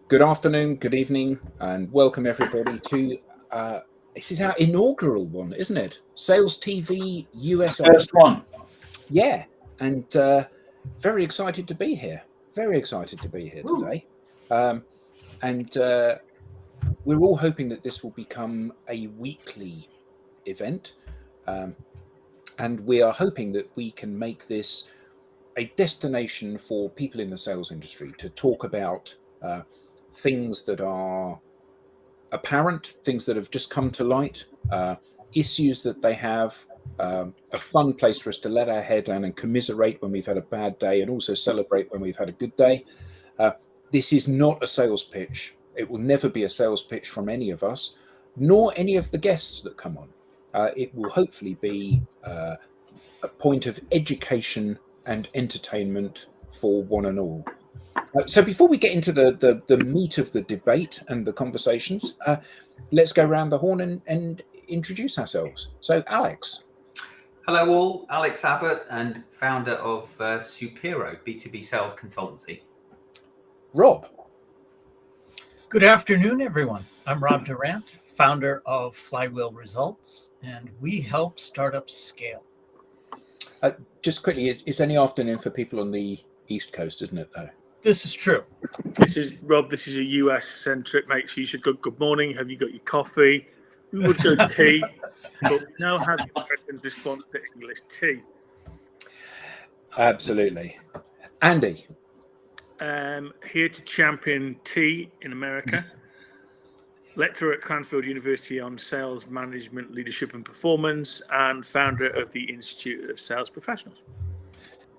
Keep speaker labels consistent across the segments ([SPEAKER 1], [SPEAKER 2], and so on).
[SPEAKER 1] Good afternoon, good evening, and welcome everybody to this is our inaugural one, isn't it? Sales TV USA.
[SPEAKER 2] First one.
[SPEAKER 1] Yeah, and very excited to be here. Very excited to be here today. And we're all hoping that this will become a weekly event. And we are hoping that we can make this a destination for people in the sales industry to talk about things that are apparent, things that have just come to light, issues that they have, a fun place for us to let our hair down and commiserate when we've had a bad day and also celebrate when we've had a good day. This is not a sales pitch. It will never be a sales pitch from any of us, nor any of the guests that come on. It will hopefully be a point of education and entertainment for one and all. So before we get into the meat of the debate and the conversations, let's go around the horn and introduce ourselves. So Alex.
[SPEAKER 3] Hello all, Alex Abbott and founder of Supero, B2B sales consultancy.
[SPEAKER 1] Rob.
[SPEAKER 4] Good afternoon, everyone. I'm Rob Durant, founder of Flywheel Results, and we help startups scale.
[SPEAKER 1] Just quickly, it's only afternoon for people on the East Coast, isn't it, though?
[SPEAKER 4] This is true.
[SPEAKER 5] This is Rob. This is a US-centric. Make sure you should go, good morning. Have you got your coffee? We would go tea, but we now have Americans response to English tea.
[SPEAKER 1] Absolutely. Andy.
[SPEAKER 5] Here to champion tea in America. Lecturer at Cranfield University on Sales Management, Leadership and Performance, and founder of the Institute of Sales Professionals.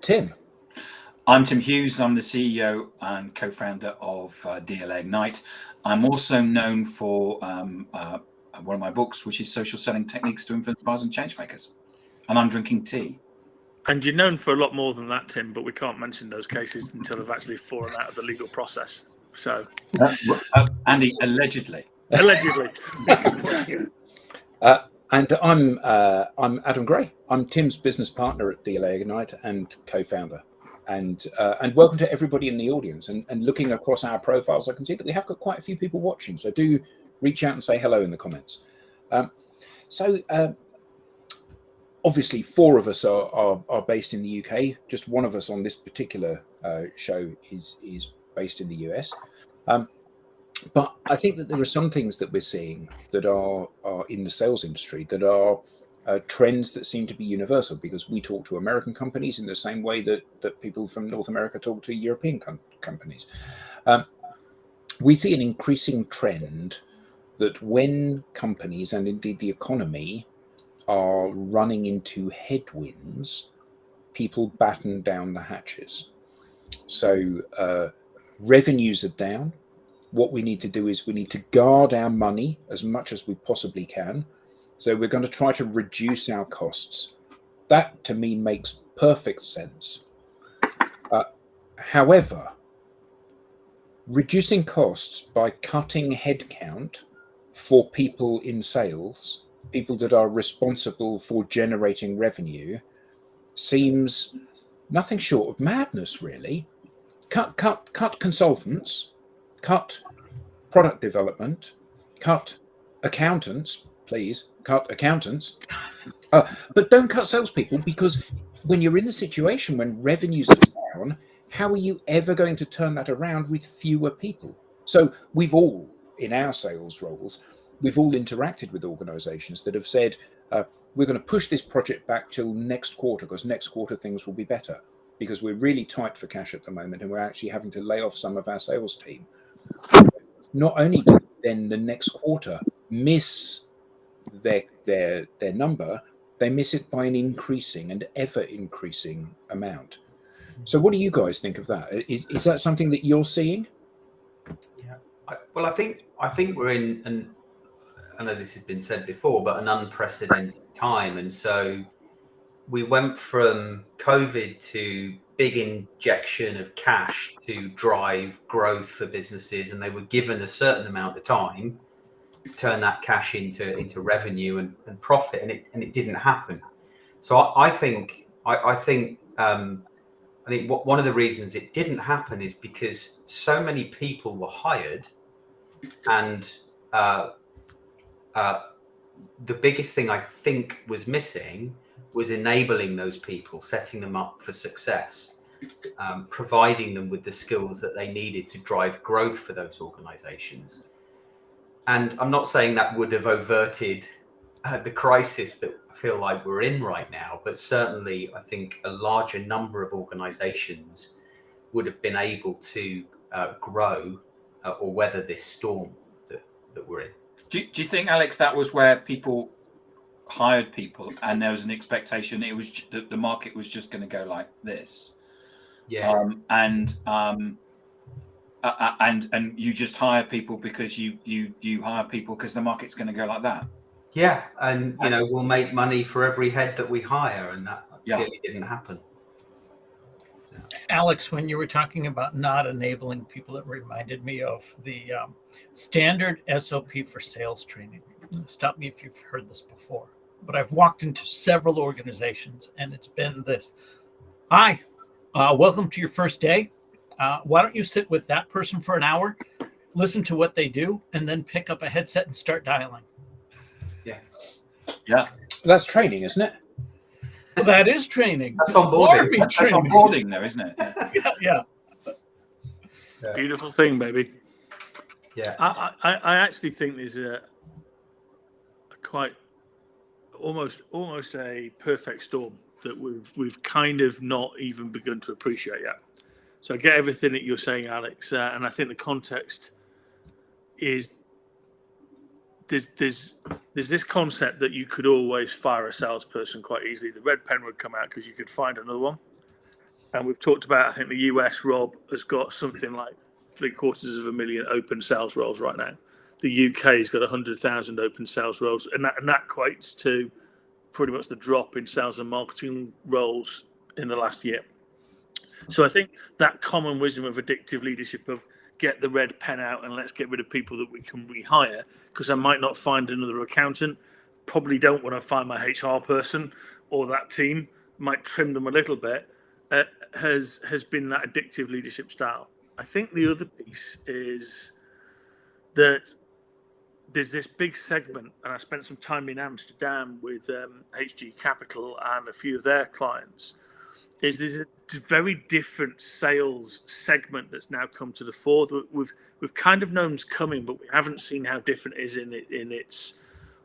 [SPEAKER 1] Tim.
[SPEAKER 2] I'm Tim Hughes. I'm the CEO and co-founder of DLA Ignite. I'm also known for one of my books, which is Social Selling Techniques to Influence Buyers and Changemakers. And I'm drinking tea.
[SPEAKER 5] And you're known for a lot more than that, Tim, but we can't mention those cases until they've actually fallen out of the legal process. So,
[SPEAKER 2] Andy, allegedly.
[SPEAKER 5] Allegedly.
[SPEAKER 1] And I'm Adam Gray. I'm Tim's business partner at DLA Ignite and co-founder. And welcome to everybody in the audience. And looking across our profiles, I can see that we have got quite a few people watching. So do reach out and say hello in the comments. Obviously, four of us are based in the UK. Just one of us on this particular show is based in the US. But I think that there are some things that we're seeing that are in the sales industry that are trends that seem to be universal, because we talk to American companies in the same way that people from North America talk to European companies. We see an increasing trend that when companies and indeed the economy are running into headwinds, people batten down the hatches. So revenues are down. What we need to do is we need to guard our money as much as we possibly can. So we're going to try to reduce our costs. That, to me, makes perfect sense. However, reducing costs by cutting headcount for people in sales, people that are responsible for generating revenue, seems nothing short of madness, really. Cut consultants, cut product development, cut accountants, please, cut accountants, but don't cut salespeople, because when you're in the situation when revenues are down, how are you ever going to turn that around with fewer people? So we've all, in our sales roles, we've all interacted with organizations that have said, we're going to push this project back till next quarter, because next quarter things will be better, because we're really tight for cash at the moment and we're actually having to lay off some of our sales team. Not only do then the next quarter miss their number, they miss it by an increasing and ever increasing amount. So what do you guys think of that? Is that something that you're seeing?
[SPEAKER 3] Yeah, I think we're in, and I know this has been said before, but an unprecedented time. And so we went from COVID to big injection of cash to drive growth for businesses, and they were given a certain amount of time to turn that cash into revenue and profit, and it didn't happen. So I think I think one of the reasons it didn't happen is because so many people were hired, and the biggest thing I think was missing was enabling those people, setting them up for success, providing them with the skills that they needed to drive growth for those organizations. And I'm not saying that would have averted the crisis that I feel like we're in right now, but certainly I think a larger number of organizations would have been able to grow or weather this storm that we're in.
[SPEAKER 2] Do you think, Alex, that was where people hired people and there was an expectation it was that the market was just going to go like this?
[SPEAKER 3] Yeah.
[SPEAKER 2] And you just hire people because you hire people because the market's going to go like that?
[SPEAKER 3] Yeah, and we'll make money for every head that we hire, and that clearly didn't happen.
[SPEAKER 4] Alex, when you were talking about not enabling people, it reminded me of the standard SOP for sales training. Stop me if you've heard this before, but I've walked into several organizations and it's been this. Hi, welcome to your first day. Why don't you sit with that person for an hour, listen to what they do, and then pick up a headset and start dialing?
[SPEAKER 2] Yeah.
[SPEAKER 1] That's training, isn't it?
[SPEAKER 4] Well, that is training.
[SPEAKER 3] That's onboarding.
[SPEAKER 2] That's onboarding, though, isn't it?
[SPEAKER 4] Yeah.
[SPEAKER 5] Beautiful thing, baby.
[SPEAKER 3] Yeah.
[SPEAKER 5] I actually think there's a quite almost a perfect storm that we've kind of not even begun to appreciate yet. So I get everything that you're saying, Alex, and I think the context is there's this concept that you could always fire a salesperson quite easily. The red pen would come out because you could find another one. And we've talked about, I think the US, Rob, has got something like 750,000 open sales roles right now. The UK's got 100,000 open sales roles, and that equates to pretty much the drop in sales and marketing roles in the last year. So I think that common wisdom of addictive leadership of get the red pen out and let's get rid of people that we can rehire, because I might not find another accountant, probably don't want to find my HR person or that team, might trim them a little bit, has been that addictive leadership style. I think the other piece is that there's this big segment, and I spent some time in Amsterdam with HG Capital and a few of their clients, is there's a very different sales segment that's now come to the fore. We've kind of known it's coming, but we haven't seen how different it is in its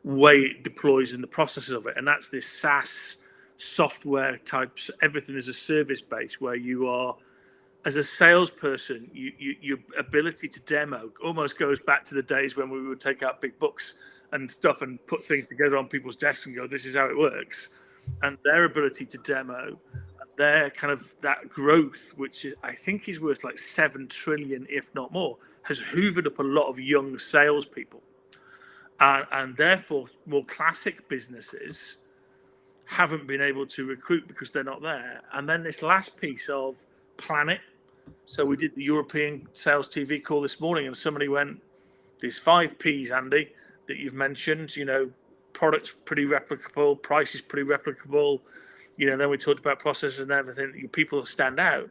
[SPEAKER 5] way it deploys in the processes of it. And that's this SaaS software types, everything is a service base, where you are, as a salesperson, your ability to demo almost goes back to the days when we would take out big books and stuff and put things together on people's desks and go, this is how it works. And their ability to demo, their kind of that growth, which I think is worth like 7 trillion, if not more, has hoovered up a lot of young salespeople. And therefore, more classic businesses haven't been able to recruit because they're not there. And then this last piece of planet. So we did the European SalesTV call this morning, and somebody went, "There's 5 Ps, Andy, that you've mentioned. Product's pretty replicable, price is pretty replicable. Then we talked about processes and everything. People stand out.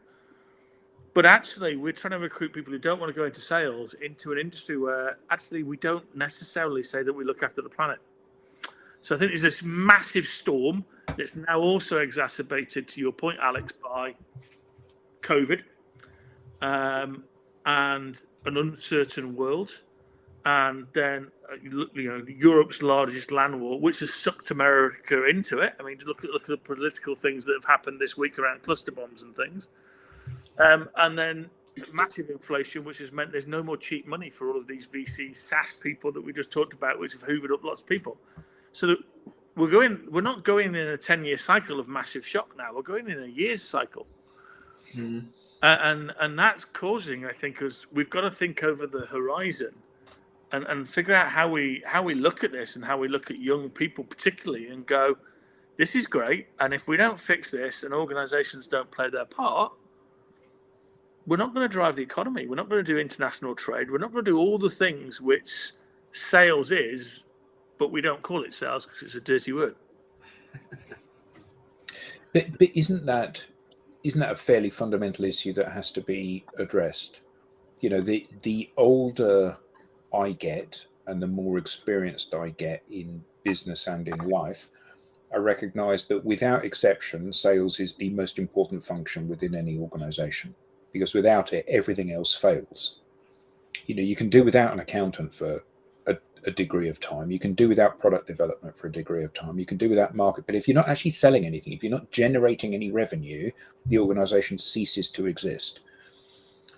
[SPEAKER 5] But actually, we're trying to recruit people who don't want to go into sales into an industry where actually we don't necessarily say that we look after the planet. So I think there's this massive storm that's now also exacerbated, to your point, Alex, by COVID and an uncertain world. And then, Europe's largest land war, which has sucked America into it. I mean, look at the political things that have happened this week around cluster bombs and things. And then massive inflation, which has meant there's no more cheap money for all of these VC SaaS people that we just talked about, which have hoovered up lots of people. So we're not going in a 10-year cycle of massive shock now. We're going in a year's cycle. Mm. And that's causing, I think, us, we've got to think over the horizon and figure out how we look at this and how we look at young people particularly and go, this is great. And if we don't fix this and organizations don't play their part, we're not going to drive the economy. We're not going to do international trade. We're not going to do all the things which sales is, but we don't call it sales because it's a dirty word.
[SPEAKER 1] But isn't that isn't that a fairly fundamental issue that has to be addressed? You know, the older I get and the more experienced I get in business and in life, I recognize that without exception, sales is the most important function within any organization, because without it, everything else fails. You know, you can do without an accountant for a degree of time. You can do without product development for a degree of time. You can do without market. But if you're not actually selling anything, if you're not generating any revenue, the organization ceases to exist.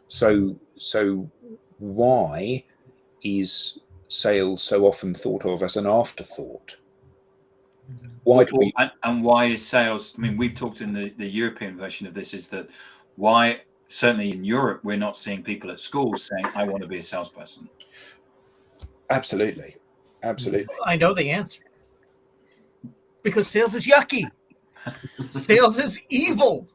[SPEAKER 1] So why is sales so often thought of as an afterthought? Why do we?
[SPEAKER 2] And why is sales? I mean, we've talked in the European version of this, is that why, certainly in Europe, we're not seeing people at schools saying, I want to be a salesperson.
[SPEAKER 1] Absolutely.
[SPEAKER 4] I know the answer. Because sales is yucky. Sales is evil.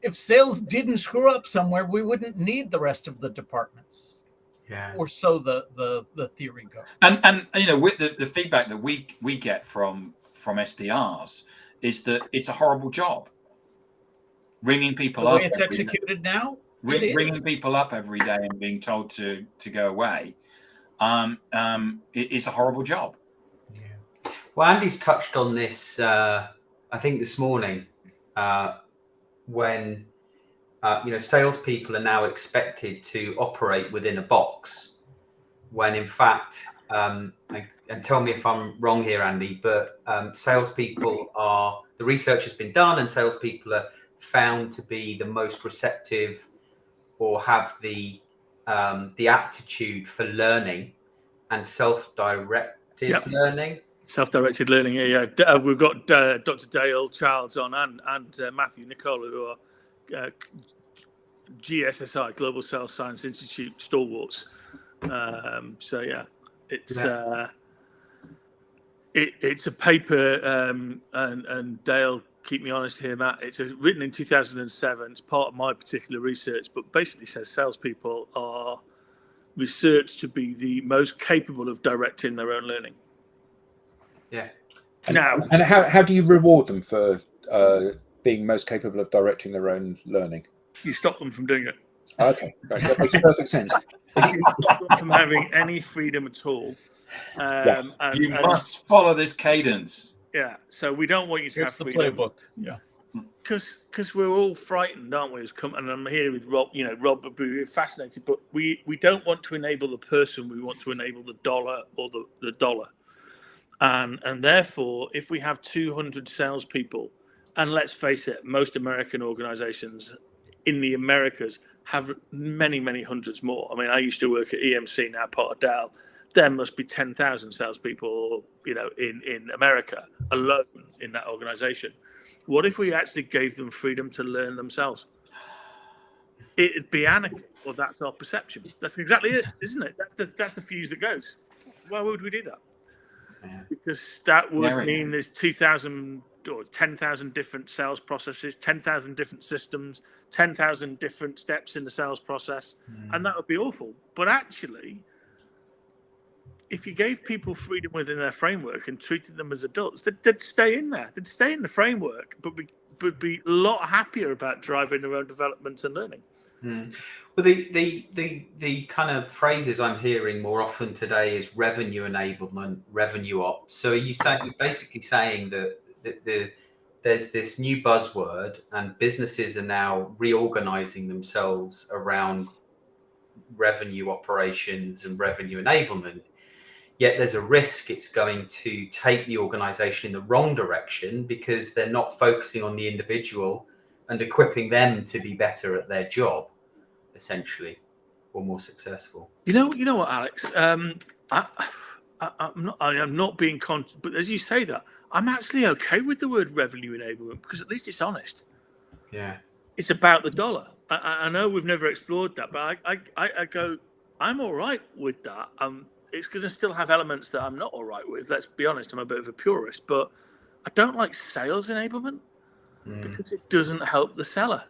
[SPEAKER 4] If sales didn't screw up somewhere, we wouldn't need the rest of the departments.
[SPEAKER 3] Yeah.
[SPEAKER 4] Or so the theory goes.
[SPEAKER 2] And you know, with the feedback that we get from SDRs is that it's a horrible job. Ringing people
[SPEAKER 4] The
[SPEAKER 2] up.
[SPEAKER 4] way it's executed now,
[SPEAKER 2] ringing people up every day and being told to go away. It's a horrible job.
[SPEAKER 3] Yeah. Well, Andy's touched on this, I think this morning, when you know, salespeople are now expected to operate within a box, when in fact, and tell me if I'm wrong here, Andy, but salespeople are, the research has been done, and salespeople are found to be the most receptive, or have the aptitude for learning and self-directed learning.
[SPEAKER 5] Self-directed learning, yeah. We've got Dr. Dale Childs on and Matthew Nicola, who are GSSI, Global Sales Science Institute stalwarts. So yeah, it's a paper, and Dale, keep me honest here, Matt. It's written in 2007. It's part of my particular research, but basically says salespeople are researched to be the most capable of directing their own learning.
[SPEAKER 3] Yeah.
[SPEAKER 1] And how do you reward them for being most capable of directing their own learning?
[SPEAKER 5] You stop them from doing it.
[SPEAKER 1] Okay, right. That makes perfect sense.
[SPEAKER 5] You stop them from having any freedom at all.
[SPEAKER 2] And must follow this cadence.
[SPEAKER 5] Yeah, so we don't want you to have freedom.
[SPEAKER 4] It's the playbook. Yeah.
[SPEAKER 5] Because we're all frightened, aren't we? And I'm here with Rob. You know, Rob would be fascinated, but we don't want to enable the person. We want to enable the dollar, or the dollar. And therefore, if we have 200 salespeople, and let's face it, most American organizations in the Americas have many, many hundreds more. I mean, I used to work at EMC, now part of Dow. There must be 10,000 salespeople, you know, in America alone in that organization. What if we actually gave them freedom to learn themselves? It'd be anarchy. Well, that's our perception. That's exactly it, isn't it? That's the fuse that goes. Why would we do that? Yeah. Because that would mean there's 2,000 or 10,000 different sales processes, 10,000 different systems, 10,000 different steps in the sales process, and that would be awful. But actually, if you gave people freedom within their framework and treated them as adults, they'd stay in there. They'd stay in the framework, but be a lot happier about driving their own development and learning.
[SPEAKER 3] Well, the kind of phrases I'm hearing more often today is revenue enablement, revenue ops. So you're basically saying that there's this new buzzword, and businesses are now reorganizing themselves around revenue operations and revenue enablement. Yet there's a risk it's going to take the organization in the wrong direction, because they're not focusing on the individual and equipping them to be better at their job, essentially, or more successful.
[SPEAKER 5] You know what, Alex? I'm not being but as you say that, I'm actually okay with the word revenue enablement, because at least it's honest.
[SPEAKER 3] Yeah,
[SPEAKER 5] it's about the dollar. I know we've never explored that, but I go, I'm all right with that. It's going to still have elements that I'm not all right with. Let's be honest, I'm a bit of a purist, but I don't like sales enablement because it doesn't help the seller.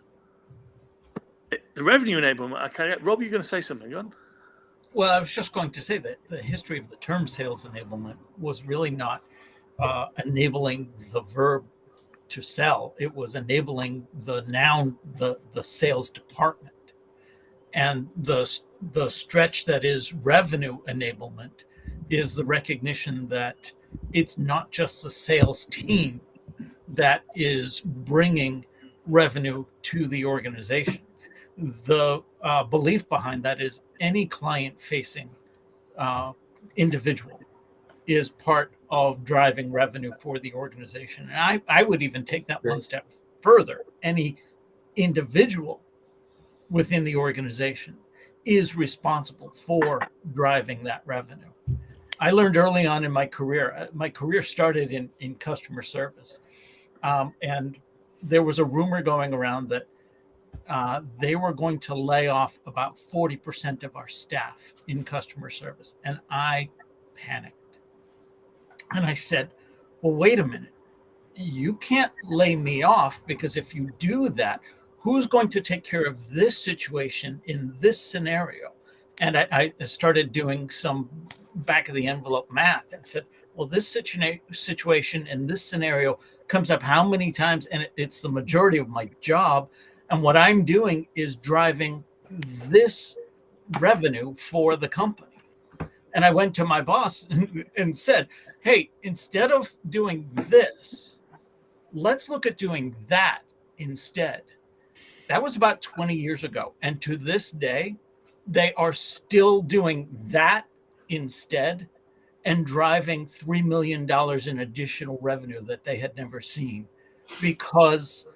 [SPEAKER 5] The revenue enablement, okay. Rob, you're going to say something, go on.
[SPEAKER 4] Well, I was just going to say that the history of the term sales enablement was really not enabling the verb to sell. It was enabling the sales department. And the stretch that is revenue enablement is the recognition that it's not just the sales team that is bringing revenue to the organization. The belief behind that is any client-facing individual is part of driving revenue for the organization. And I would even take that one step further. Any individual within the organization is responsible for driving that revenue. I learned early on in my career started in customer service. And there was a rumor going around that they were going to lay off about 40% of our staff in customer service. And I panicked. And I said, well, wait a minute. You can't lay me off, because if you do that, who's going to take care of this situation in this scenario? And I started doing some back of the envelope math and said, well, this situation in this scenario comes up how many times? And it's the majority of my job. And what I'm doing is driving this revenue for the company. And I went to my boss and said, hey, instead of doing this, let's look at doing that instead. That was about 20 years ago. And to this day, they are still doing that instead and driving $3 million in additional revenue that they had never seen. Because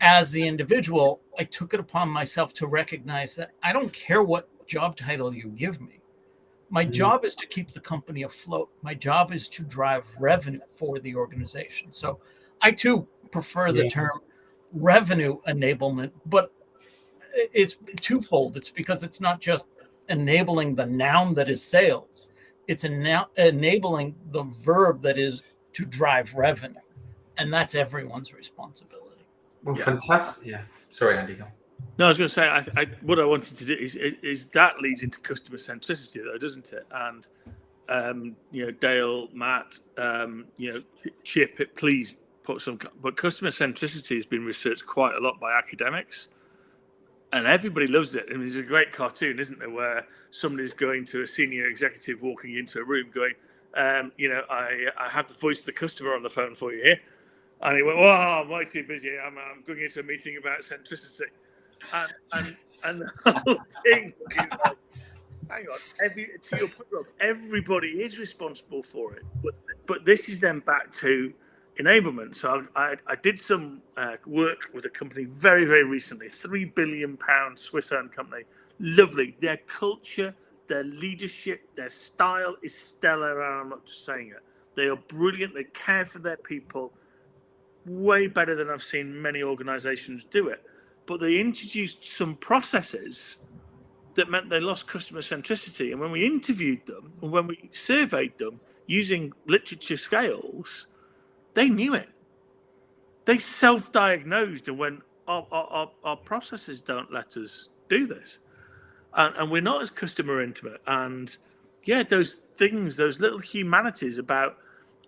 [SPEAKER 4] as the individual, I took it upon myself to recognize that I don't care what job title you give me. My job is to keep the company afloat. My job is to drive revenue for the organization. So I too prefer the term revenue enablement, but it's twofold. It's because it's not just enabling the noun that is sales. It's enabling the verb that is to drive revenue. And that's everyone's responsibility.
[SPEAKER 3] Well, fantastic. Yeah. Sorry, Andy. Go.
[SPEAKER 5] No, I was going to say, what I wanted to do is that leads into customer centricity, though, doesn't it? And Dale, Matt, Chip, please put some. But customer centricity has been researched quite a lot by academics, and everybody loves it. I mean, there's a great cartoon, isn't there, where somebody's going to a senior executive walking into a room, going, I have the voice of the customer on the phone for you here, and he went, "Well, I'm way too busy. I'm going into a meeting about centricity." And the whole thing is like, hang on, to your point, Rob, everybody is responsible for it. But this is then back to enablement. So I did some work with a company very, very recently, £3 billion Swiss-owned company. Lovely. Their culture, their leadership, their style is stellar, and I'm not just saying it. They are brilliant. They care for their people way better than I've seen many organizations do it. But they introduced some processes that meant they lost customer centricity. And when we interviewed them, and when we surveyed them using literature scales, they knew it. They self-diagnosed and went, our processes don't let us do this. And we're not as customer intimate. And yeah, those things, those little humanities about,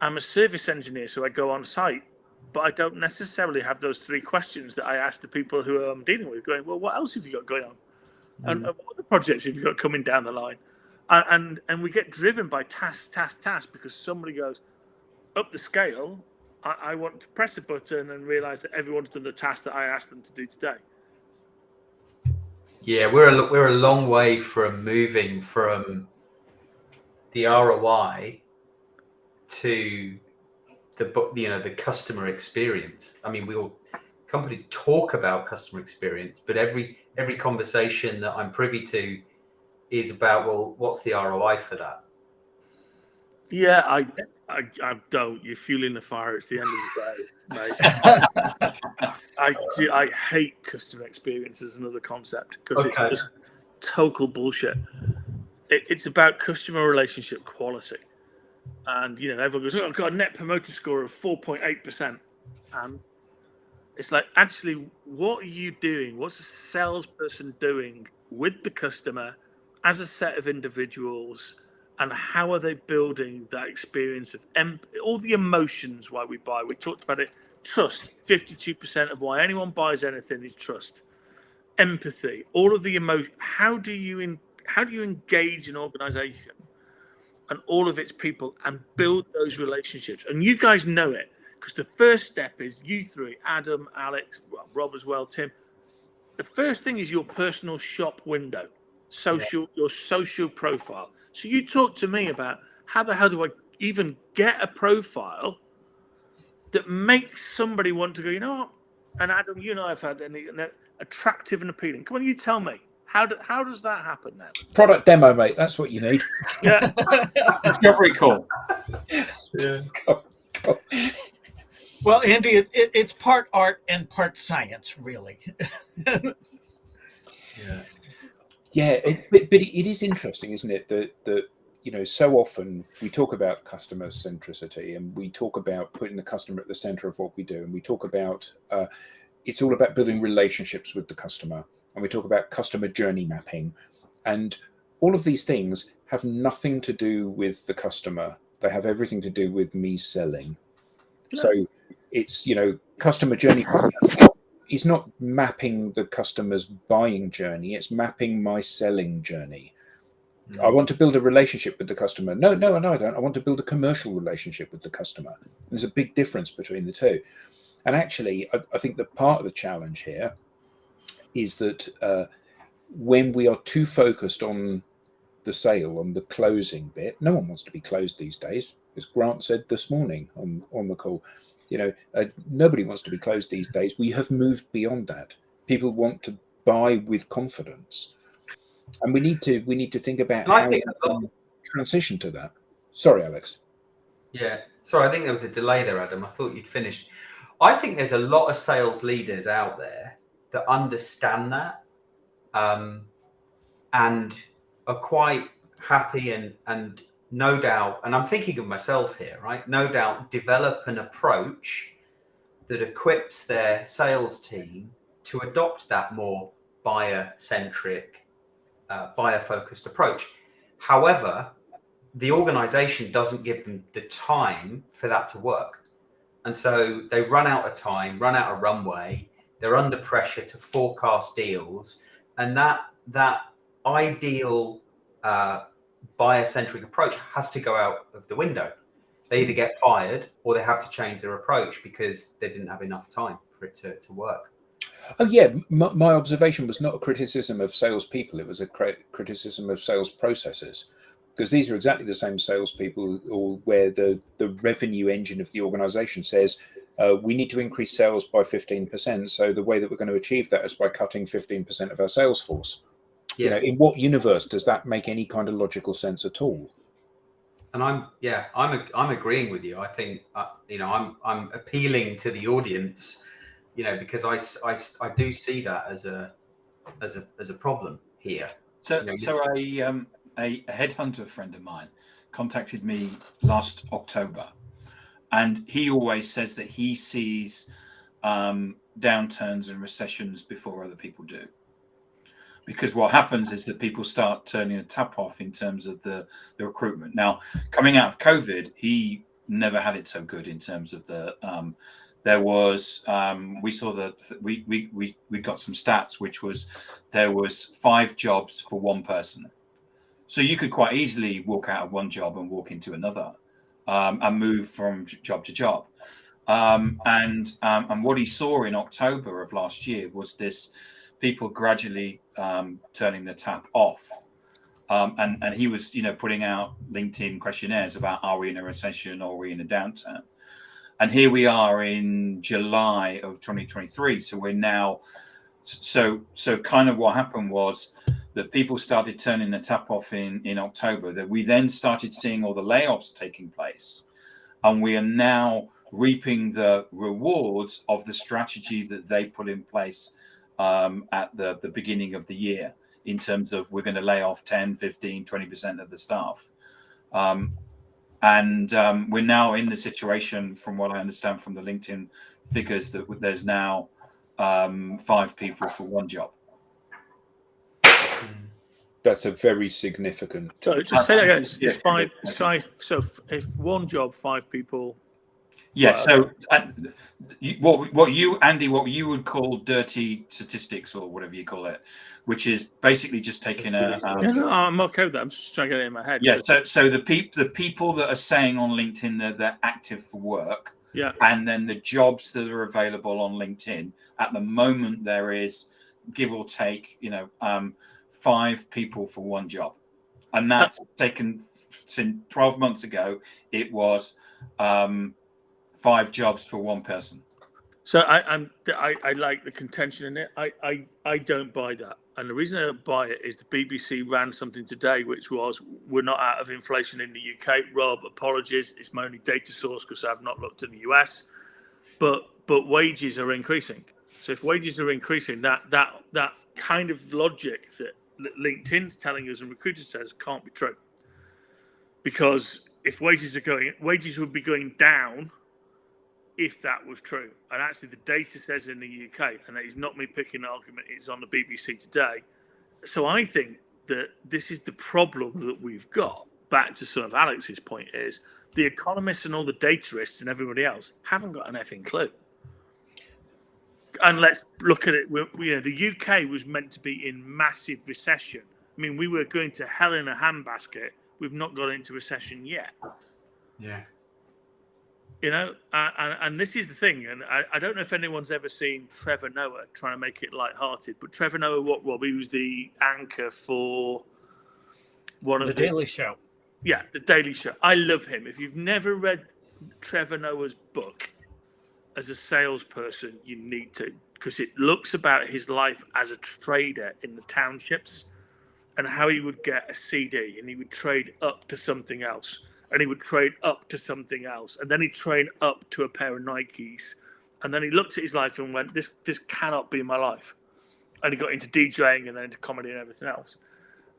[SPEAKER 5] I'm a service engineer, so I go on site, but I don't necessarily have those three questions that I ask the people who I'm dealing with, going, well, what else have you got going on? And what other projects have you got coming down the line? And we get driven by task, because somebody goes up the scale. I want to press a button and realize that everyone's done the task that I asked them to do today.
[SPEAKER 3] Yeah, we're a long way from moving from the ROI to the customer experience. I mean, companies talk about customer experience, but every conversation that I'm privy to is about, well, what's the ROI for that?
[SPEAKER 5] Yeah, I don't. You're fueling the fire. It's the end of the day, mate. I hate customer experience as another concept, because it's just total bullshit. It's about customer relationship quality. And, everyone goes, I've got a net promoter score of 4.8%. And it's like, actually, what are you doing? What's a salesperson doing with the customer as a set of individuals and how are they building that experience of all the emotions why we buy? We talked about it. Trust, 52% of why anyone buys anything is trust. Empathy, all of the emotion. How do you engage an organization and all of its people and build those relationships? And you guys know it, because the first step is you three, Adam, Alex, Rob as well, Tim. The first thing is your personal shop window, your social profile. So you talk to me about how the hell do I even get a profile that makes somebody want to go, you know what? And Adam, you and I have had an attractive and appealing. Come on, you tell me. How does that happen now?
[SPEAKER 1] Product demo, mate. That's what you need.
[SPEAKER 5] Yeah.
[SPEAKER 2] Discovery call.
[SPEAKER 3] Yeah.
[SPEAKER 4] Well, Andy, it's part art and part science, really.
[SPEAKER 1] Yeah, but it is interesting, isn't it? That so often we talk about customer centricity, and we talk about putting the customer at the center of what we do, and we talk about it's all about building relationships with the customer, and we talk about customer journey mapping, and all of these things have nothing to do with the customer. They have everything to do with me selling. Yeah. So it's customer journey is not mapping the customer's buying journey, it's mapping my selling journey. I want to build a relationship with the customer. No, I don't. I want to build a commercial relationship with the customer. There's a big difference between the two. And actually, I think that part of the challenge here is that when we are too focused on the sale, on the closing bit, no one wants to be closed these days, as Grant said this morning on the call. Nobody wants to be closed these days. We have moved beyond that. People want to buy with confidence. And we need to think about how we can transition to that. Sorry, Alex.
[SPEAKER 3] Yeah, sorry, I think there was a delay there, Adam. I thought you'd finished. I think there's a lot of sales leaders out there that understand that and are quite happy and no doubt, and I'm thinking of myself here, right? No doubt develop an approach that equips their sales team to adopt that more buyer-centric, buyer-focused approach. However, the organization doesn't give them the time for that to work. And so they run out of time, run out of runway, they're under pressure to forecast deals. And that ideal buyer-centric approach has to go out of the window. They either get fired or they have to change their approach because they didn't have enough time for it to work.
[SPEAKER 1] Oh yeah, my observation was not a criticism of salespeople; it was a criticism of sales processes, because these are exactly the same salespeople, or where the revenue engine of the organisation says we need to increase sales by 15%. So the way that we're going to achieve that is by cutting 15% of our sales force. Yeah. In what universe does that make any kind of logical sense at all?
[SPEAKER 3] And I'm agreeing with you. I think I'm appealing to the audience, because I do see that as a problem here.
[SPEAKER 2] So a headhunter friend of mine contacted me last October, and he always says that he sees downturns and recessions before other people do. Because what happens is that people start turning a tap off in terms of the recruitment. Now, coming out of COVID, he never had it so good in terms of the. There was we saw that we got some stats, which was there was 5 jobs for one person. So you could quite easily walk out of one job and walk into another, and move from job to job. And what he saw in October of last year was this. People gradually turning the tap off, and he was, putting out LinkedIn questionnaires about, are we in a recession or are we in a downturn? And here we are in July of 2023. So we're now, so kind of what happened was that people started turning the tap off in October. That we then started seeing all the layoffs taking place, and we are now reaping the rewards of the strategy that they put in place. At the beginning of the year, in terms of we're going to lay off 10, 15, 20% of the staff. And we're now in the situation, from what I understand from the LinkedIn figures, that there's now 5 people for one job.
[SPEAKER 1] That's a very significant.
[SPEAKER 5] So just say that again. It's
[SPEAKER 2] Yeah.
[SPEAKER 5] five. So if one job, 5 people.
[SPEAKER 2] Yeah.
[SPEAKER 5] Well,
[SPEAKER 2] So what you would call dirty statistics or whatever you call it, which is basically just taking
[SPEAKER 5] I'm okay with that. I'm just trying to get it in my head.
[SPEAKER 2] Yeah. So the people that are saying on LinkedIn that they're active for work.
[SPEAKER 5] Yeah.
[SPEAKER 2] And then the jobs that are available on LinkedIn at the moment, there is, give or take, 5 people for one job, and that's taken since 12 months ago. It was 5 jobs for one person.
[SPEAKER 5] So I like the contention in it. I don't buy that, and the reason I don't buy it is the BBC ran something today which was, we're not out of inflation in the UK. Rob, apologies, it's my only data source because I've not looked in the US, but wages are increasing. So if wages are increasing, that kind of logic that LinkedIn's telling us and recruiters says can't be true, because if wages would be going down if that was true. And actually the data says in the UK, and that is not me picking an argument, it's on the BBC today. So I think that this is the problem that we've got. Back to sort of Alex's point is, the economists and all the dataists and everybody else haven't got an effing clue. And let's look at it. The UK was meant to be in massive recession. I mean, we were going to hell in a handbasket. We've not got into recession yet.
[SPEAKER 3] Yeah.
[SPEAKER 5] And this is the thing, and I don't know if anyone's ever seen Trevor Noah trying to make it lighthearted, but Trevor Noah, Rob? He was the anchor for one of the
[SPEAKER 4] Daily Show.
[SPEAKER 5] Yeah, the Daily Show. I love him. If you've never read Trevor Noah's book as a salesperson, you need to, because it looks about his life as a trader in the townships and how he would get a CD and he would trade up to something else. And he would trade up to something else. And then he'd trade up to a pair of Nikes. And then he looked at his life and went, this cannot be my life. And he got into DJing and then into comedy and everything else.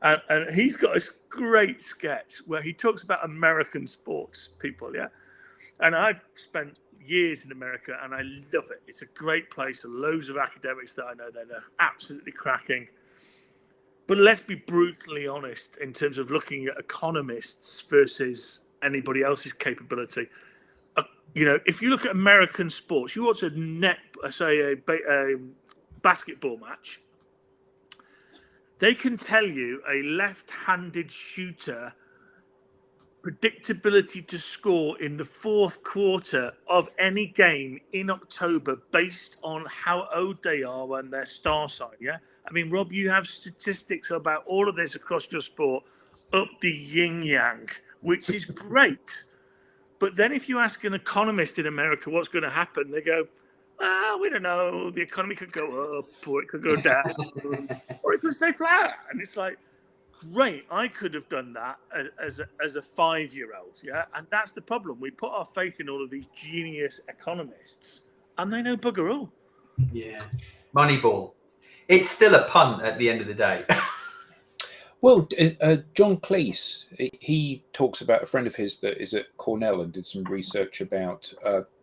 [SPEAKER 5] And he's got this great sketch where he talks about American sports people, yeah? And I've spent years in America and I love it. It's a great place. Loads of academics that I know there. They're absolutely cracking. But let's be brutally honest in terms of looking at economists versus anybody else's capability. If you look at American sports, you watch a basketball match, they can tell you a left-handed shooter predictability to score in the 4th quarter of any game in October based on how old they are and their star sign, yeah? I mean, Rob, you have statistics about all of this across your sport up the yin-yang, which is great. But then if you ask an economist in America what's going to happen, they go, well, we don't know. The economy could go up or it could go down or it could stay flat. And it's like, great, I could have done that as a 5-year-old, yeah? And that's the problem. We put our faith in all of these genius economists and they know bugger all.
[SPEAKER 3] Yeah. Moneyball. It's still a punt at the end of the day.
[SPEAKER 1] Well, John Cleese, he talks about a friend of his that is at Cornell and did some research about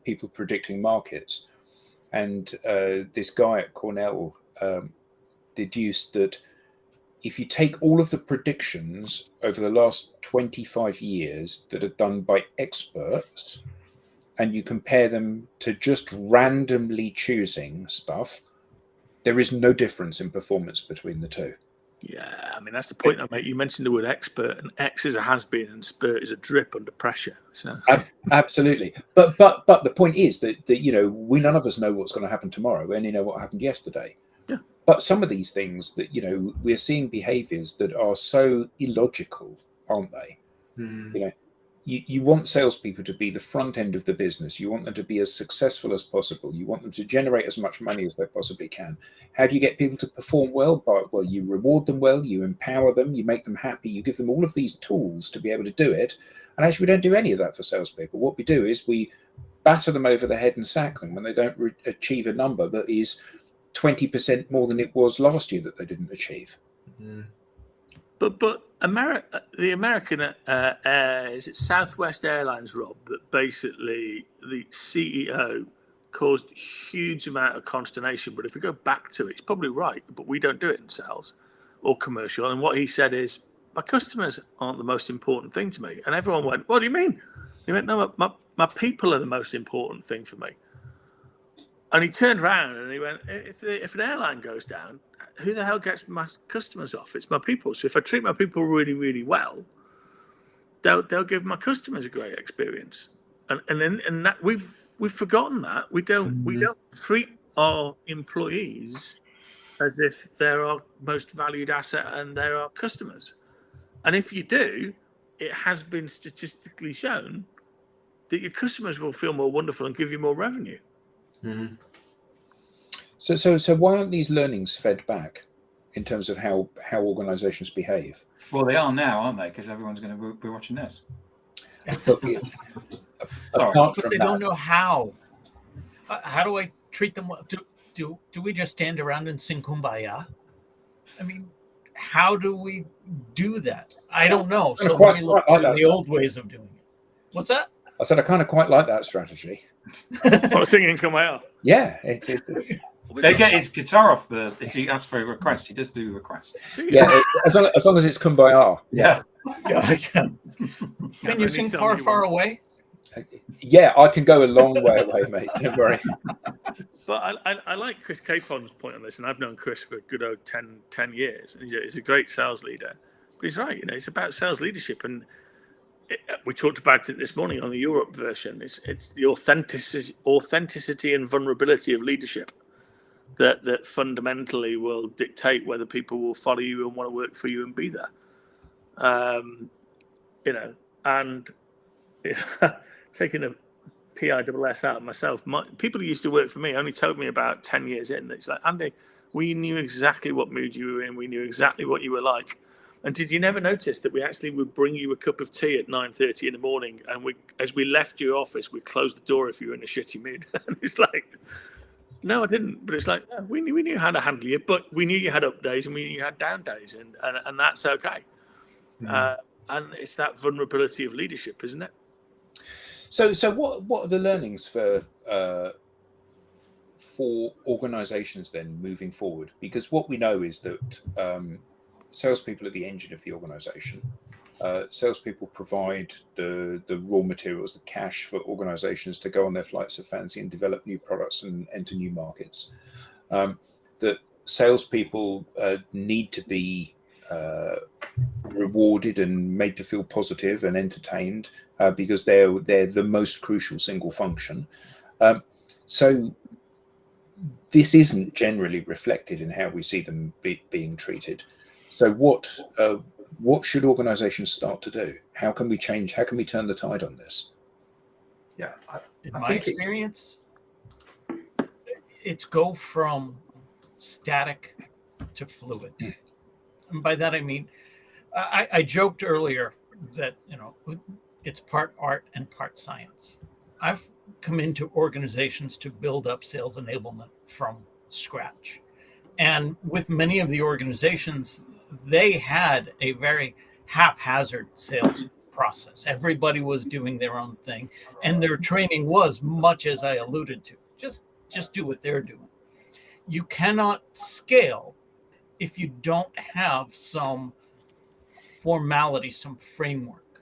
[SPEAKER 1] people predicting markets. And this guy at Cornell deduced that if you take all of the predictions over the last 25 years that are done by experts and you compare them to just randomly choosing stuff, there is no difference in performance between the two.
[SPEAKER 5] Yeah, I mean, that's the point I make. You mentioned the word expert, and X is a has-been, and spurt is a drip under pressure. So
[SPEAKER 1] absolutely, but the point is that we none of us know what's going to happen tomorrow. We only know what happened yesterday.
[SPEAKER 5] Yeah.
[SPEAKER 1] But some of these things that we're seeing behaviours that are so illogical, aren't they?
[SPEAKER 3] Mm.
[SPEAKER 1] You want salespeople to be the front end of the business. You want them to be as successful as possible. You want them to generate as much money as they possibly can. How do you get people to perform well? Well, you reward them well, you empower them, you make them happy, you give them all of these tools to be able to do it. And actually, we don't do any of that for salespeople. What we do is we batter them over the head and sack them when they don't achieve a number that is 20% more than it was last year that they didn't achieve.
[SPEAKER 3] Mm.
[SPEAKER 5] But the American is it Southwest Airlines, Rob, that basically the CEO caused a huge amount of consternation. But if we go back to it, it's probably right, but we don't do it in sales. or commercial. And what he said is, my customers aren't the most important thing to me. And everyone went, what do you mean? He went, no, my people are the most important thing for me. And he turned around and he went, if an airline goes down, who the hell gets my customers off? It's my people. So if I treat my people really, really well, they'll give my customers a great experience. And that we've forgotten that. We don't treat our employees as if they're our most valued asset and they're our customers. And if you do, it has been statistically shown that your customers will feel more wonderful and give you more revenue.
[SPEAKER 3] Mm-hmm.
[SPEAKER 1] So why aren't these learnings fed back in terms of how organisations behave?
[SPEAKER 2] Well, they are now, aren't they? Because everyone's going to be watching this.
[SPEAKER 1] But apart
[SPEAKER 4] But
[SPEAKER 1] from
[SPEAKER 4] they
[SPEAKER 1] that,
[SPEAKER 4] don't know how. How do I treat them? Do we just stand around and sing Kumbaya? I mean, how do we do that? I don't know. So let me look to the old ways of doing it. What's that?
[SPEAKER 1] I said I kind of quite like that strategy.
[SPEAKER 5] What, singing Kumbaya?
[SPEAKER 1] Yeah, it's
[SPEAKER 2] They get his guitar off if he asks for a request, he does do requests.
[SPEAKER 1] yeah. As long as it's Kumbaya.
[SPEAKER 2] Yeah.
[SPEAKER 4] Yeah, I can. Can you sing Far, Far Away?
[SPEAKER 1] Yeah, I can go a long way away, mate. Don't worry.
[SPEAKER 5] But I like Chris Capon's point on this, and I've known Chris for a good old 10 years, and he's a great sales leader. But he's right, it's about sales leadership, and we talked about it this morning on the Europe version. It's the authenticity and vulnerability of leadership that fundamentally will dictate whether people will follow you and want to work for you and be there. And taking a PISS out of myself, people who used to work for me only told me about 10 years in. It's like, Andy, we knew exactly what mood you were in. We knew exactly what you were like. And did you never notice that we actually would bring you a cup of tea at 9:30 in the morning, and as we left your office, we closed the door if you were in a shitty mood? And it's like, no, I didn't. But it's like, no, we knew how to handle you, but we knew you had up days and we knew you had down days, and that's okay. And it's that vulnerability of leadership, isn't it?
[SPEAKER 1] So what are the learnings for organisations then moving forward? Because what we know is that salespeople are the engine of the organisation. Salespeople provide the raw materials, the cash for organisations to go on their flights of fancy and develop new products and enter new markets. That salespeople need to be rewarded and made to feel positive and entertained because they're the most crucial single function. So this isn't generally reflected in how we see them being treated. So what should organizations start to do? How can we change? How can we turn the tide on this?
[SPEAKER 3] Yeah,
[SPEAKER 4] in my experience, it's go from static to fluid. And by that I mean, I joked earlier that it's part art and part science. I've come into organizations to build up sales enablement from scratch, and with many of the organizations, they had a very haphazard sales process. Everybody was doing their own thing, and their training was much as I alluded to. Just do what they're doing. You cannot scale if you don't have some formality, some framework.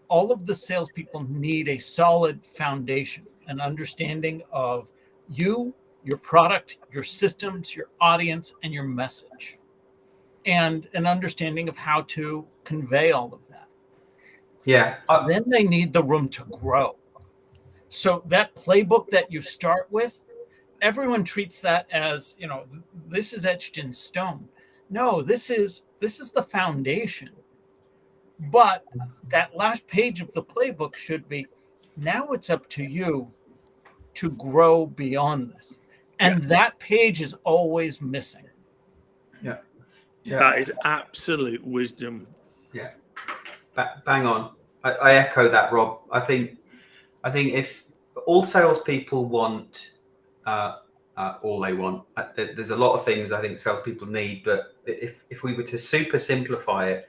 [SPEAKER 4] All of the salespeople need a solid foundation, an understanding of you, your product, your systems, your audience, and your message, and an understanding of how to convey all of that.
[SPEAKER 3] Yeah.
[SPEAKER 4] Then they need the room to grow. So that playbook that you start with, everyone treats that as, this is etched in stone. No, this is the foundation. But that last page of the playbook should be, now it's up to you to grow beyond this. And that page is always missing.
[SPEAKER 3] Yeah.
[SPEAKER 5] That is absolute wisdom.
[SPEAKER 3] Yeah. Bang on. I echo that, Rob. I think if all salespeople want all they want, there's a lot of things I think salespeople need, but if we were to super simplify it,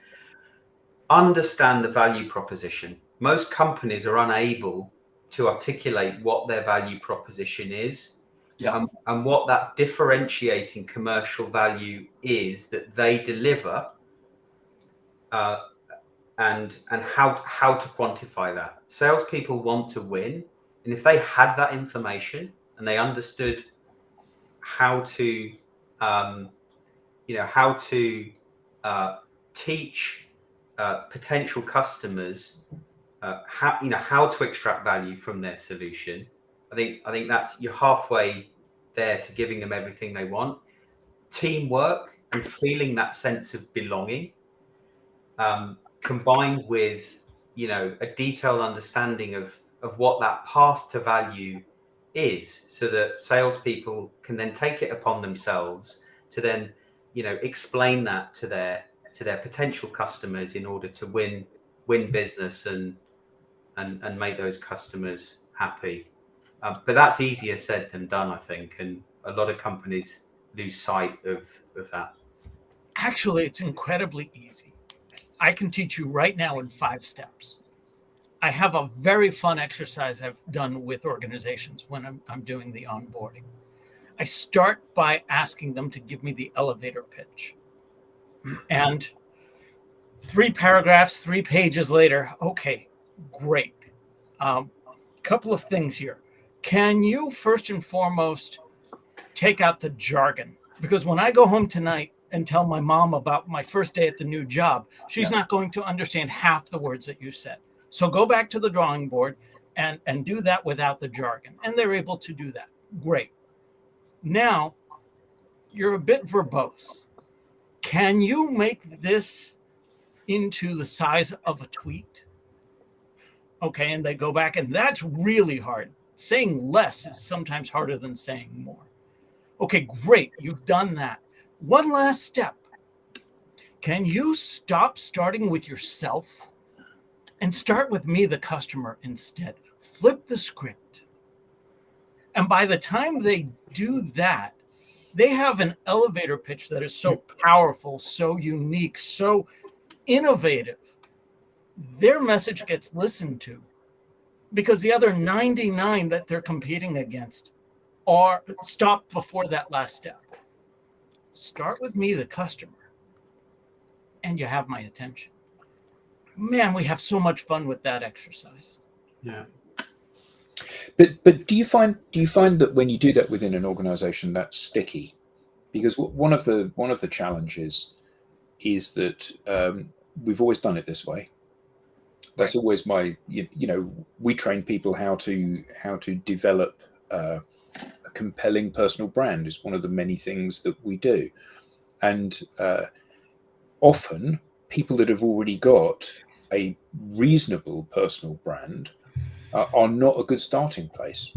[SPEAKER 3] understand the value proposition. Most companies are unable to articulate what their value proposition is.
[SPEAKER 2] Yeah.
[SPEAKER 3] And what that differentiating commercial value is that they deliver, and how to quantify that. Salespeople want to win, and if they had that information and they understood how to teach potential customers how to extract value from their solution, I think that's, you're halfway there to giving them everything they want. Teamwork and feeling that sense of belonging, combined with a detailed understanding of what that path to value is, so that salespeople can then take it upon themselves to then explain that to their potential customers in order to win business and make those customers happy. But that's easier said than done, I think, and a lot of companies lose sight of that.
[SPEAKER 4] Actually, it's incredibly easy. I can teach you right now in 5 steps. I have a very fun exercise I've done with organizations when I'm doing the onboarding. I start by asking them to give me the elevator pitch. And 3 paragraphs, 3 pages later, okay, great. Couple of things here. Can you first and foremost take out the jargon? Because when I go home tonight and tell my mom about my first day at the new job, she's not going to understand half the words that you said. So go back to the drawing board and do that without the jargon. And they're able to do that. Great. Now, you're a bit verbose. Can you make this into the size of a tweet? Okay, and they go back, and that's really hard. Saying less is sometimes harder than saying more. Okay, great. You've done that. One last step. Can you stop starting with yourself and start with me, the customer, instead? Flip the script. And by the time they do that, they have an elevator pitch that is so powerful, so unique, so innovative. Their message gets listened to because the other 99 that they're competing against are stopped before that last step. Start with me, the customer, and you have my attention. Man, we have so much fun with that exercise.
[SPEAKER 3] Yeah.
[SPEAKER 1] But do you find that when you do that within an organization, that's sticky? Because one of the challenges is that we've always done it this way. That's always my, we train people how to develop a compelling personal brand is one of the many things that we do. And often people that have already got a reasonable personal brand are not a good starting place.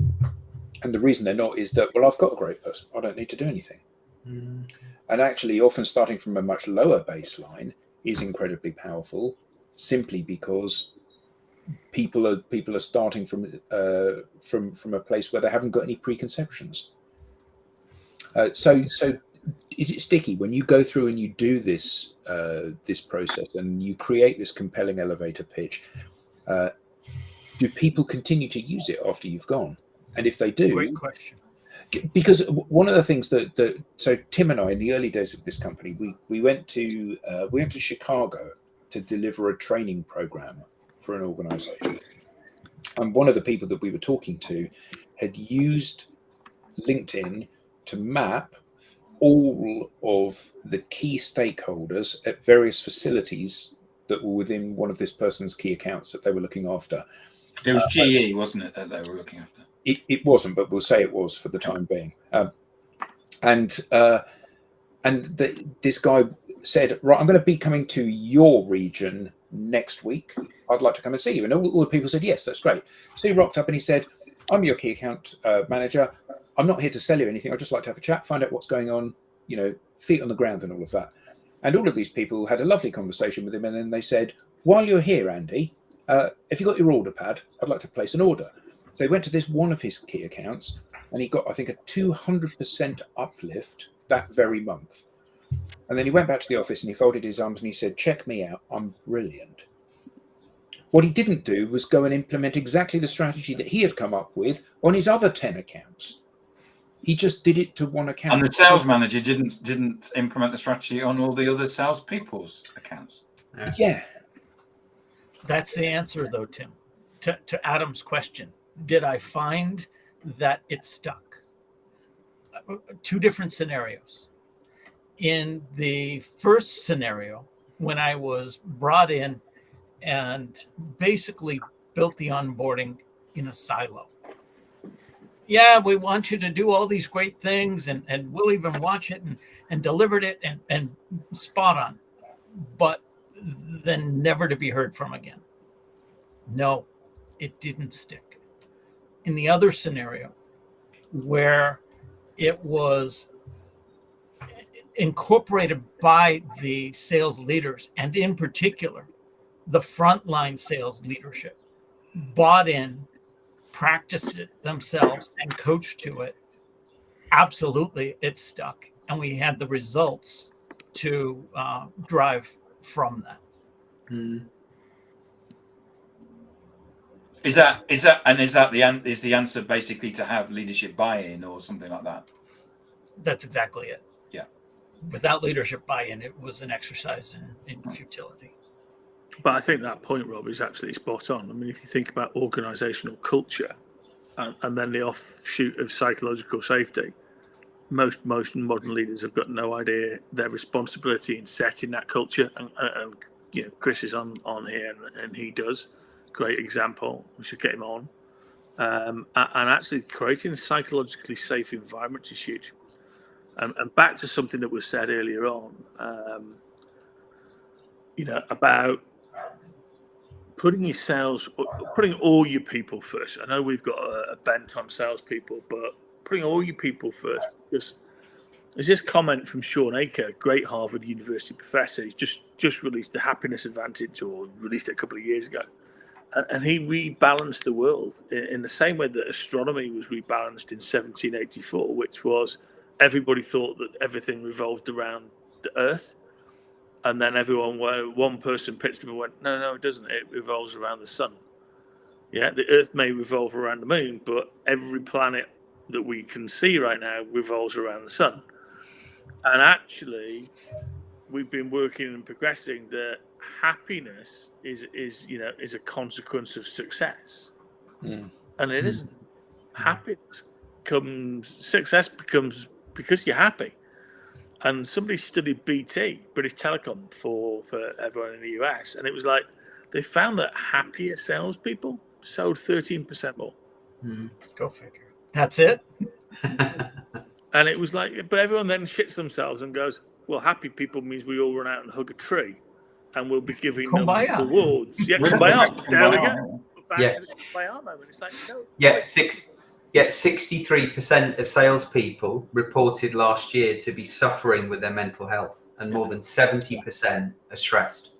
[SPEAKER 1] And the reason they're not is that, well, I've got a great person. I don't need to do anything. And actually, often starting from a much lower baseline is incredibly powerful, simply because people are starting from a place where they haven't got any preconceptions. So is it sticky when you go through and you do this process and you create this compelling elevator pitch? Do people continue to use it after you've gone? And if they do,
[SPEAKER 4] great question.
[SPEAKER 1] Because one of the things that so Tim and I, in the early days of this company, we went to Chicago to deliver a training program for an organization, and one of the people that we were talking to had used LinkedIn to map all of the key stakeholders at various facilities that were within one of this person's key accounts that they were looking after.
[SPEAKER 2] It was GE, wasn't it, that they were looking after?
[SPEAKER 1] It wasn't, but we'll say it was for the time being. This guy said, right, I'm going to be coming to your region next week. I'd like to come and see you. And all the people said, yes, that's great. So he rocked up and he said, I'm your key account manager. I'm not here to sell you anything. I'd just like to have a chat, find out what's going on, feet on the ground and all of that. And all of these people had a lovely conversation with him. And then they said, while you're here, Andy, if you've got your order pad, I'd like to place an order. So he went to this one of his key accounts and he got, I think, a 200% uplift that very month. And then he went back to the office and he folded his arms and he said, check me out, I'm brilliant. What he didn't do was go and implement exactly the strategy that he had come up with on his other 10 accounts. He just did it to one account.
[SPEAKER 2] And the sales manager didn't implement the strategy on all the other salespeople's accounts.
[SPEAKER 1] Yeah.
[SPEAKER 4] That's the answer, though, Tim, to Adam's question. Did I find that it stuck? Two different scenarios. In the first scenario, when I was brought in and basically built the onboarding in a silo. Yeah, we want you to do all these great things, and we'll even watch it and delivered it and spot on, but then never to be heard from again. No, it didn't stick. In the other scenario, where it was incorporated by the sales leaders, and in particular, the frontline sales leadership, bought in, practiced it themselves, and coached to it, absolutely, it stuck. And we had the results to drive from that.
[SPEAKER 2] Is the answer basically to have leadership buy-in or something like that?
[SPEAKER 4] That's exactly it.
[SPEAKER 2] Yeah.
[SPEAKER 4] Without leadership buy-in, it was an exercise in futility.
[SPEAKER 5] But I think that point, Rob, is absolutely spot on. I mean, if you think about organizational culture and then the offshoot of psychological safety, most modern leaders have got no idea their responsibility in setting that culture. And you know, Chris is on here, and he does. Great example. We should get him on. And actually creating a psychologically safe environment is huge. And back to something that was said earlier on, about putting all your people first. I know we've got a bent on salespeople, but putting all your people first. Because there's this comment from Sean Aker, great Harvard University professor. He's just released the Happiness Advantage, or released it a couple of years ago. And he rebalanced the world in the same way that astronomy was rebalanced in 1784, which was everybody thought that everything revolved around the Earth. And then one person pitched up and went, no, it doesn't. It revolves around the sun. Yeah, the Earth may revolve around the moon, but every planet that we can see right now revolves around the sun. And actually, we've been working and progressing that happiness is a consequence of success. And it isn't. Success becomes because you're happy. And somebody studied BT, British Telecom, for everyone in the US, and it was like they found that happier salespeople sold 13% more.
[SPEAKER 4] Go figure. That's it.
[SPEAKER 5] And it was like, but everyone then shits themselves and goes, well, happy people means we all run out and hug a tree, and we'll be giving them awards. Yeah, kumbaya. There we go. Back to the kumbaya moment. It's like, no.
[SPEAKER 3] Yeah, 63% of salespeople reported last year to be suffering with their mental health, and more than 70% are stressed.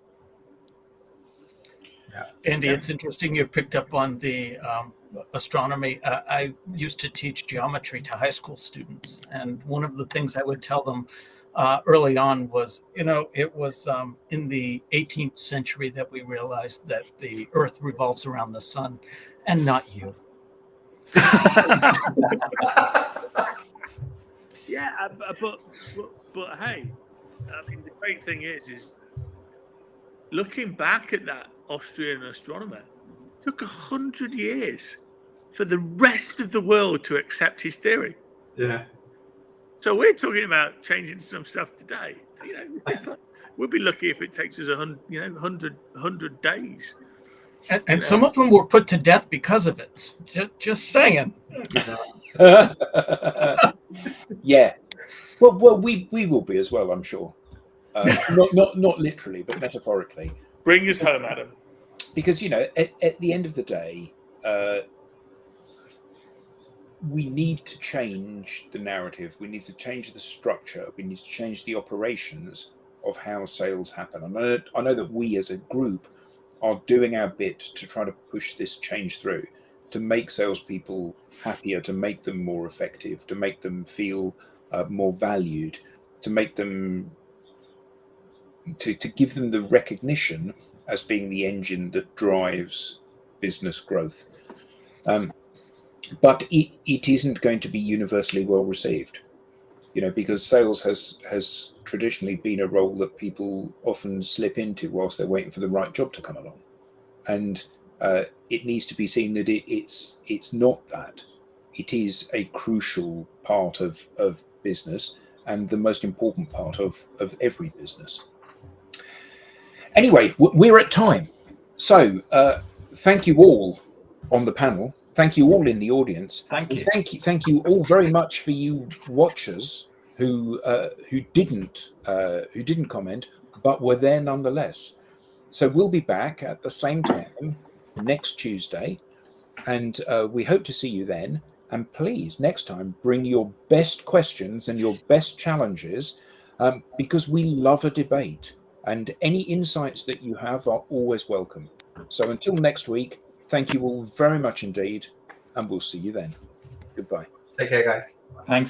[SPEAKER 4] Andy, it's interesting you picked up on the astronomy. I used to teach geometry to high school students, and one of the things I would tell them early on was, it was in the 18th century that we realized that the Earth revolves around the sun and not you.
[SPEAKER 5] Yeah, but hey, I mean, the great thing is looking back at that Austrian astronomer, it took 100 years for the rest of the world to accept his theory.
[SPEAKER 3] Yeah.
[SPEAKER 5] So we're talking about changing some stuff today. We'll be lucky if it takes us 100 days.
[SPEAKER 4] And some of them were put to death because of it. Just saying.
[SPEAKER 1] Yeah. Well, we will be as well, I'm sure. Not literally, but metaphorically.
[SPEAKER 5] Bring us home, Adam.
[SPEAKER 1] Because at the end of the day, we need to change the narrative. We need to change the structure. We need to change the operations of how sales happen. I know that we as a group are doing our bit to try to push this change through, to make salespeople happier, to make them more effective, to make them feel more valued, to make them to give them the recognition as being the engine that drives business growth. but it isn't going to be universally well received, because sales has traditionally been a role that people often slip into whilst they're waiting for the right job to come along, and it needs to be seen that it's not that. It is a crucial part of business and the most important part of every business. Anyway, we're at time, so thank you all on the panel. Thank you all in the audience.
[SPEAKER 2] Thank you.
[SPEAKER 1] Thank you all very much for you watchers who didn't comment but were there nonetheless. So we'll be back at the same time next Tuesday, and we hope to see you then. And please, next time, bring your best questions and your best challenges, because we love a debate, and any insights that you have are always welcome. So until next week, thank you all very much indeed, and we'll see you then. Goodbye.
[SPEAKER 3] Take care, guys.
[SPEAKER 2] Thanks.